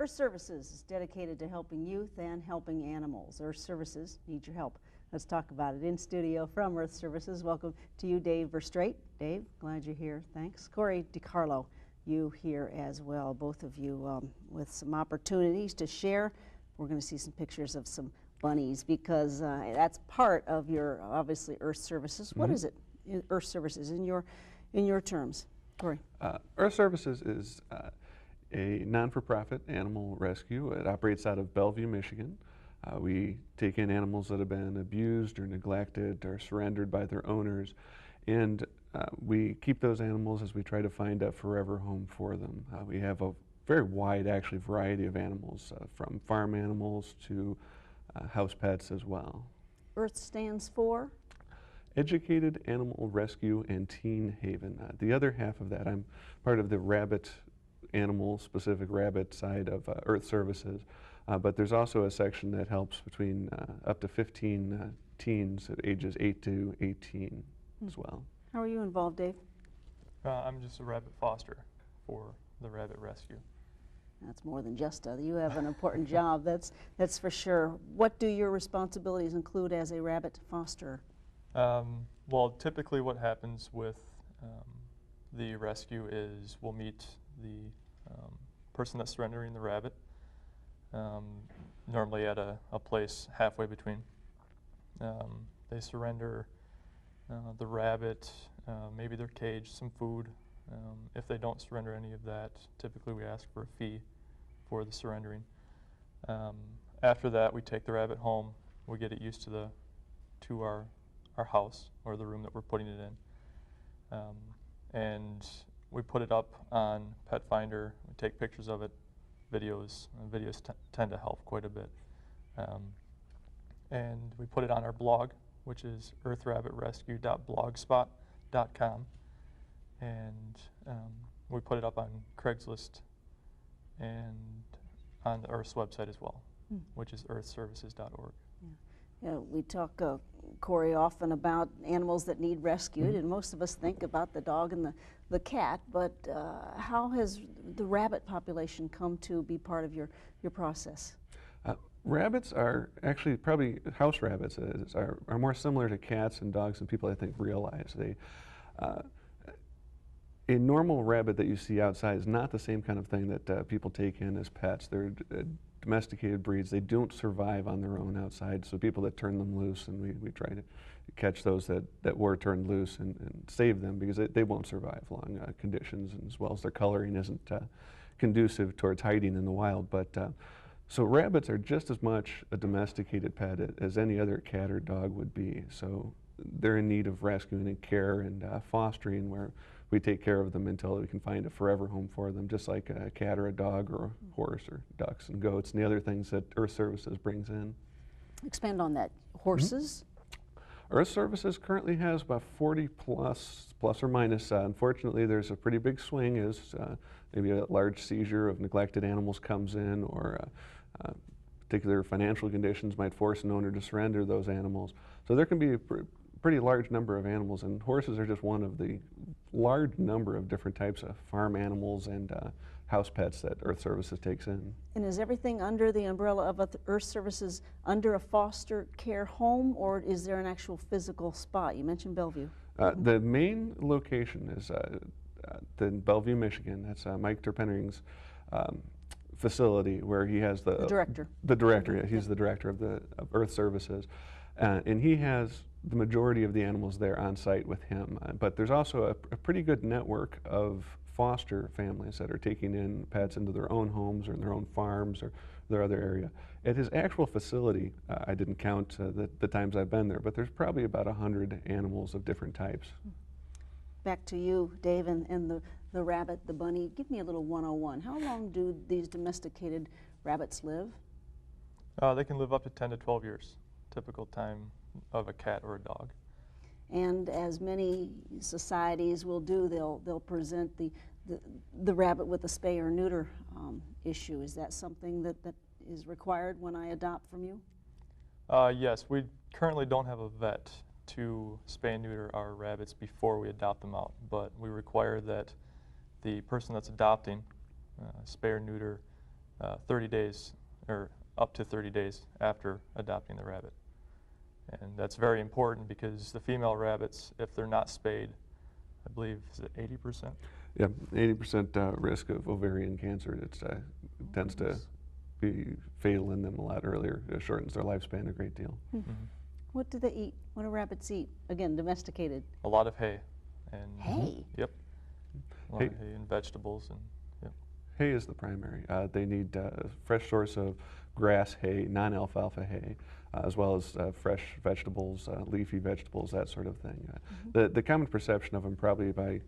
Earth Services is dedicated to helping youth and helping animals. Earth Services needs your help. Let's talk about it. In studio from Earth Services, welcome to you, Dave Verstraete. Dave, glad you're here. Thanks. Corey DiCarlo, you here as well. Both of you with some opportunities to share. We're going to see some pictures of some bunnies because that's part of your, obviously, Earth Services. What is it, Earth Services, in your terms? Corey. Earth Services is a non-for-profit animal rescue. It operates out of Bellevue, Michigan. We take in animals that have been abused or neglected or surrendered by their owners, and we keep those animals as we try to find a forever home for them. We have a very wide, actually, variety of animals, from farm animals to house pets as well. Earth stands for? Educated Animal Rescue and Teen Haven. The other half of that, I'm part of the rabbit, animal-specific rabbit side of Earth Services, but there's also a section that helps between up to 15 teens at ages 8 to 18 as well. How are you involved, Dave? I'm just a rabbit foster for the rabbit rescue. That's more than just you have an important job, that's for sure. What do your responsibilities include as a rabbit foster? Well, typically what happens with the rescue is we'll meet the person that's surrendering the rabbit, normally at a place halfway between. They surrender the rabbit, maybe their cage, some food. If they don't surrender any of that, typically we ask for a fee for the surrendering. After that, we take the rabbit home. We get it used to our house or the room that we're putting it in, and we put it up on Pet Finder. We take pictures of it, videos. Videos tend to help quite a bit, and we put it on our blog, which is earthrabbitrescue.blogspot.com, and we put it up on Craigslist and on the Earth's website as well, which is earthservices.org. Yeah, we talk, Corey, often about animals that need rescued, and most of us think about the dog and the cat, but how has the rabbit population come to be part of your process? Rabbits are actually, probably house rabbits are more similar to cats and dogs than people, I think, realize. A normal rabbit that you see outside is not the same kind of thing that people take in as pets. They're domesticated breeds. They don't survive on their own outside, so people that turn them loose, and we try to catch those that were turned loose and save them, because they won't survive long conditions, and as well as their coloring isn't conducive towards hiding in the wild. But so rabbits are just as much a domesticated pet as any other cat or dog would be. So they're in need of rescuing and care and fostering, where we take care of them until we can find a forever home for them, just like a cat or a dog or a horse or ducks and goats and the other things that Earth Services brings in. Expand on that. Horses? Earth Services currently has about 40 plus or minus. Unfortunately, there's a pretty big swing as maybe a large seizure of neglected animals comes in, or particular financial conditions might force an owner to surrender those animals. So there can be a pretty large number of animals, and horses are just one of the large number of different types of farm animals and house pets that Earth Services takes in. And is everything under the umbrella of Earth Services under a foster care home, or is there an actual physical spot? You mentioned Bellevue. The main location is in Bellevue, Michigan. That's Mike Terpennering's facility, where he has the director. The director, yeah, he's the director of Earth Services, and he has the majority of the animals there on site with him. But there's also a pretty good network of foster families that are taking in pets into their own homes or in their own farms or their other area. At his actual facility, I didn't count the times I've been there, but there's probably about 100 animals of different types. Back to you, Dave, and the rabbit, the bunny. Give me a little 101. How long do these domesticated rabbits live? They can live up to 10 to 12 years, typical time of a cat or a dog. And as many societies will do, they'll present the rabbit with a spay or neuter issue. Is that something that is required when I adopt from you? Yes, we currently don't have a vet to spay and neuter our rabbits before we adopt them out, but we require that the person that's adopting spay or neuter 30 days or up to 30 days after adopting the rabbit. And that's very important because the female rabbits, if they're not spayed, I believe, is it 80%? Yeah, 80% risk of ovarian cancer. It tends to be fatal in them a lot earlier. It shortens their lifespan a great deal. What do they eat? What do rabbits eat? Again, domesticated. A lot of hay. And Hay? Yep. A lot of hay and vegetables. And yep. Hay is the primary. They need a fresh source of grass hay, non-alfalfa hay, as well as fresh vegetables, leafy vegetables, that sort of thing. The common perception of them, probably by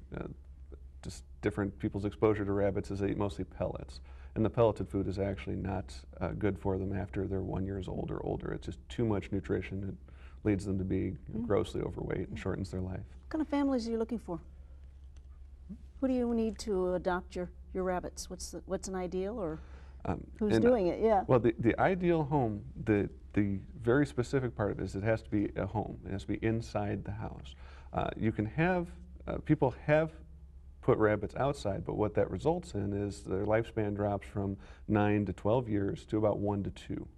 just different people's exposure to rabbits, is they eat mostly pellets. And the pelleted food is actually not good for them after they're 1 year old or older. It's just too much nutrition. It leads them to be grossly overweight and shortens their life. What kind of families are you looking for? Who do you need to adopt your rabbits? What's an ideal, or who's doing it? Yeah. Well, the ideal home, the very specific part of it is it has to be a home. It has to be inside the house. You can have, people have put rabbits outside, but what that results in is their lifespan drops from 9 to 12 years to about 1 to 2.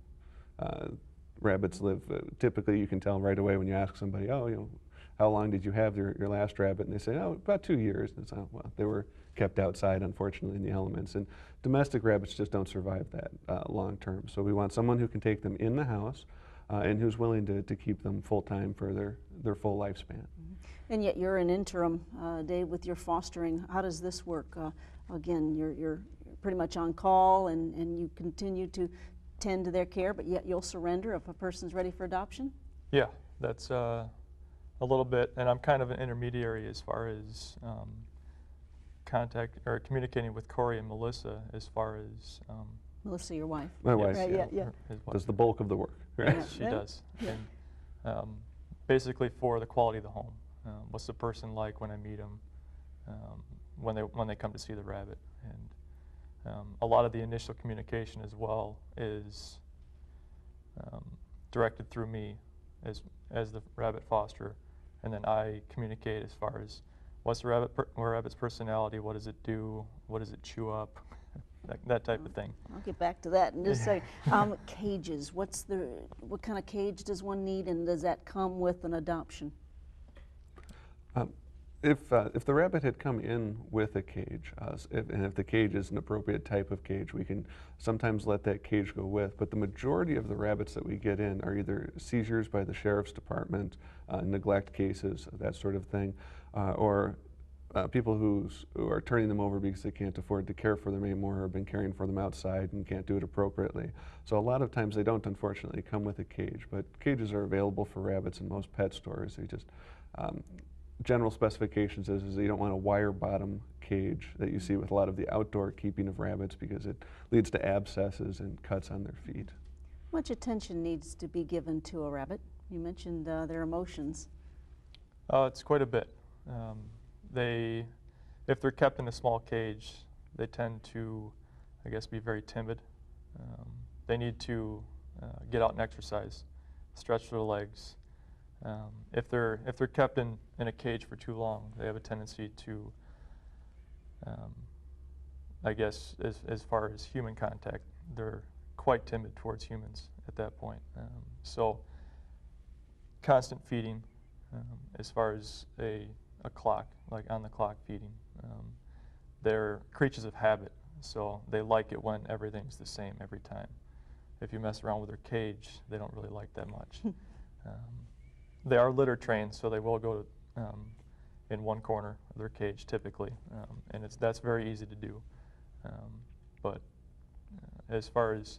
Rabbits live, typically you can tell right away when you ask somebody, oh, you know, how long did you have your last rabbit? And they say, oh, about 2 years. And it's, oh, well, they were kept outside, unfortunately, in the elements. And domestic rabbits just don't survive that long term. So we want someone who can take them in the house and who's willing to keep them full time for their full lifespan. And yet you're an interim, Dave, with your fostering. How does this work? Again, you're pretty much on call, and you continue to tend to their care, but yet you'll surrender if a person's ready for adoption? Yeah, that's a little bit, and I'm kind of an intermediary as far as contact or communicating with Corey and Melissa as far as Melissa, your wife. My yes, wife, Right, yeah, yeah. does the bulk of the work. Right? Yes, she does. And basically for the quality of the home. What's the person like when I meet them, when they come to see the rabbit? And a lot of the initial communication as well is directed through me as the rabbit foster, and then I communicate as far as what's the rabbit's personality, what does it do, what does it chew up, that type of thing. I'll get back to that in just a second. Cages, what kind of cage does one need, and does that come with an adoption? If the rabbit had come in with a cage, and if the cage is an appropriate type of cage, we can sometimes let that cage go with. But the majority of the rabbits that we get in are either seizures by the sheriff's department, neglect cases, that sort of thing, or people who are turning them over because they can't afford to care for them anymore, or have been caring for them outside and can't do it appropriately. So a lot of times they don't, unfortunately, come with a cage. But cages are available for rabbits in most pet stores. They just general specifications is you don't want a wire bottom cage that you see with a lot of the outdoor keeping of rabbits, because it leads to abscesses and cuts on their feet. How much attention needs to be given to a rabbit? You mentioned their emotions. It's quite a bit. If they're kept in a small cage, they tend to, I guess, be very timid. They need to get out and exercise, stretch their legs. If they're kept in a cage for too long, they have a tendency to, I guess, as far as human contact, they're quite timid towards humans at that point. So constant feeding, as far as a clock, like on the clock feeding, they're creatures of habit, so they like it when everything's the same every time. If you mess around with their cage, they don't really like that much. They are litter trained, so they will go in one corner of their cage typically, and that's very easy to do. But as far as